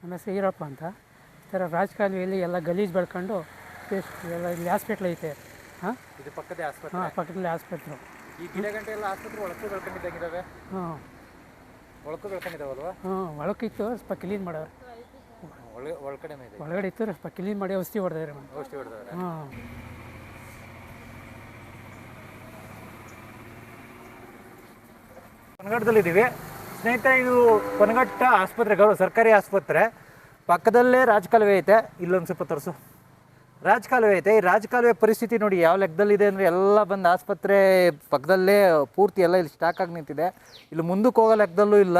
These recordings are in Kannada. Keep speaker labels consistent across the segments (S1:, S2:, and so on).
S1: ನಮ್ಮ ಹೆಸರು ಈರಪ್ಪ ಅಂತ. ಈ ಥರ ರಾಜಕಾಲುವೆಯಲ್ಲಿ ಎಲ್ಲ ಗಲೀಜು ಬೆಳ್ಕೊಂಡು ಪೇಸ್ಟ್ ಎಲ್ಲ ಇಲ್ಲಿ ಹಾಸ್ಪಿಟ್ಲ್ ಐತೆ. ಹಾಂ,
S2: ಇದು ಪಕ್ಕದ ಆಸ್ಪತ್ರೆ.
S1: ಹಾಂ, ಪಕ್ಕದಲ್ಲಿ ಆಸ್ಪತ್ರೆ.
S2: ಈ ಗಿಡ ಗಂಟೆ ಎಲ್ಲ ಆಸ್ಪತ್ರೆ ಒಳಕ್ಕೂ ಬೆಳ್ಕೊಂಡಿದ್ದಾಗಿದ್ದಾವೆ.
S1: ಹಾಂ,
S2: ಒಳಕ್ಕೂ ಬೆಳ್ಕೊಂಡಿದ್ದಾವಲ್ವಾ?
S1: ಹಾಂ, ಒಳಕ್ಕಿತ್ತು, ಸ್ವಲ್ಪ ಕ್ಲೀನ್ ಮಾಡೋರು.
S2: ಒಳಗಡೆ ಇದೆ,
S1: ಒಳಗಡೆ ಇತ್ತು, ಸ್ವಲ್ಪ ಕ್ಲೀನ್ ಮಾಡಿ ಔಷಧಿ ಹೊಡೆದಾರೆ.
S2: ಔಷಧಿ ಹೊಡೆದವ್ರೆ.
S1: ಹಾಂ,
S2: ಪನಘಟ್ಟದಲ್ಲಿದ್ದೀವಿ ಸ್ನೇಹಿತರೆ. ಇದು ಪನಘಟ್ಟ ಆಸ್ಪತ್ರೆ, ಸರ್ಕಾರಿ ಆಸ್ಪತ್ರೆ. ಪಕ್ಕದಲ್ಲೇ ರಾಜಕಾಲುವೆ ಐತೆ. ಇಲ್ಲೊಂದು ಸ್ವಲ್ಪ ತೋರಿಸು. ರಾಜಕಾಲುವೆ ಐತೆ. ಈ ರಾಜಕಾಲುವೆ ಪರಿಸ್ಥಿತಿ ನೋಡಿ ಯಾವ ಲೆಕ್ಕದಲ್ಲಿದೆ ಅಂದರೆ, ಎಲ್ಲ ಬಂದು ಆಸ್ಪತ್ರೆ ಪಕ್ಕದಲ್ಲೇ ಪೂರ್ತಿ ಎಲ್ಲ ಇಲ್ಲಿ ಸ್ಟಾಕ್ ಆಗಿ ನಿಂತಿದೆ. ಇಲ್ಲಿ ಮುಂದಕ್ಕೆ ಹೋಗೋ ಲೆಕ್ಕದಲ್ಲೂ ಇಲ್ಲ.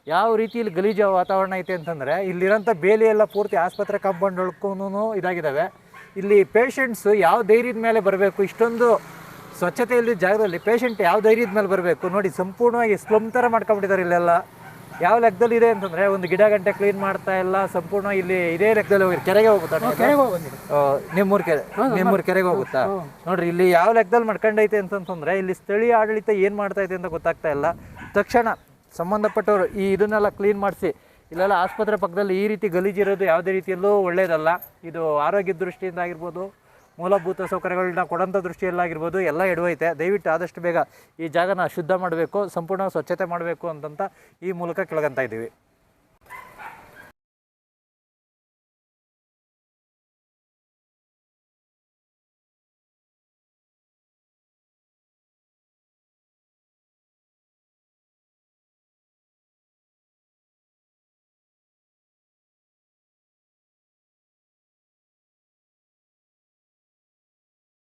S2: ಯಾವ ರೀತಿ ಇಲ್ಲಿ ಗಲೀಜು ವಾತಾವರಣ ಐತೆ ಅಂತಂದರೆ, ಇಲ್ಲಿರೋಂಥ ಬೇಲಿ ಎಲ್ಲ ಪೂರ್ತಿ ಆಸ್ಪತ್ರೆ ಕಾಂಪೌಂಡ್ ಒಳಕ್ಕೂ ಇದಾಗಿದ್ದಾವೆ. ಇಲ್ಲಿ ಪೇಷಂಟ್ಸು ಯಾವ ಧೈರ್ಯದ ಮೇಲೆ ಬರಬೇಕು, ಇಷ್ಟೊಂದು ಸ್ವಚ್ಛತೆಯಲ್ಲಿ ಜಾಗದಲ್ಲಿ ಪೇಷಂಟ್ ಯಾವ ಧೈರ್ಯದ ಮೇಲೆ ಬರಬೇಕು ನೋಡಿ. ಸಂಪೂರ್ಣವಾಗಿ ಸ್ಲಮ್ ಥರ ಮಾಡ್ಕೊಂಬಿಟ್ಟಿದ್ದಾರೆ ಇಲ್ಲೆಲ್ಲ. ಯಾವ ಲೆಕ್ಕದಲ್ಲಿ ಇದೆ ಅಂತಂದರೆ, ಒಂದು ಗಿಡ ಗಂಟೆ ಕ್ಲೀನ್ ಮಾಡ್ತಾ ಇಲ್ಲ, ಸಂಪೂರ್ಣ ಇಲ್ಲಿ ಇದೇ ಲೆಕ್ಕದಲ್ಲಿ ಹೋಗಿ ಕೆರೆಗೆ ಹೋಗುತ್ತಾ? ನಿಮ್ಮೂರು ಕೆರೆಗೆ ಹೋಗುತ್ತಾ ನೋಡ್ರಿ. ಇಲ್ಲಿ ಯಾವ ಲೆಕ್ಕದಲ್ಲಿ ಮಾಡ್ಕೊಂಡೈತೆ ಅಂತಂತಂದರೆ, ಇಲ್ಲಿ ಸ್ಥಳೀಯ ಆಡಳಿತ ಏನು ಮಾಡ್ತಾ ಐತೆ ಅಂತ ಗೊತ್ತಾಗ್ತಾ ಇಲ್ಲ. ತಕ್ಷಣ ಸಂಬಂಧಪಟ್ಟವರು ಇದನ್ನೆಲ್ಲ ಕ್ಲೀನ್ ಮಾಡಿಸಿ. ಇಲ್ಲೆಲ್ಲ ಆಸ್ಪತ್ರೆ ಪಕ್ಕದಲ್ಲಿ ಈ ರೀತಿ ಗಲೀಜಿರೋದು ಯಾವುದೇ ರೀತಿಯಲ್ಲೂ ಒಳ್ಳೆಯದಲ್ಲ. ಇದು ಆರೋಗ್ಯದ ದೃಷ್ಟಿಯಿಂದ ಆಗಿರ್ಬೋದು, ಮೂಲಭೂತ ಸೌಕರ್ಯಗಳನ್ನ ಕೊಡೋಂಥ ದೃಷ್ಟಿಯಲ್ಲಾಗಿರ್ಬೋದು, ಎಲ್ಲ ಎಡವೈತೆ. ದಯವಿಟ್ಟು ಆದಷ್ಟು ಬೇಗ ಈ ಜಾಗನ ಶುದ್ಧ ಮಾಡಬೇಕು, ಸಂಪೂರ್ಣ ಸ್ವಚ್ಛತೆ ಮಾಡಬೇಕು ಅಂತಂತ ಈ ಮೂಲಕ ಕೇಳ್ಕೊತಾ ಇದ್ದೀವಿ.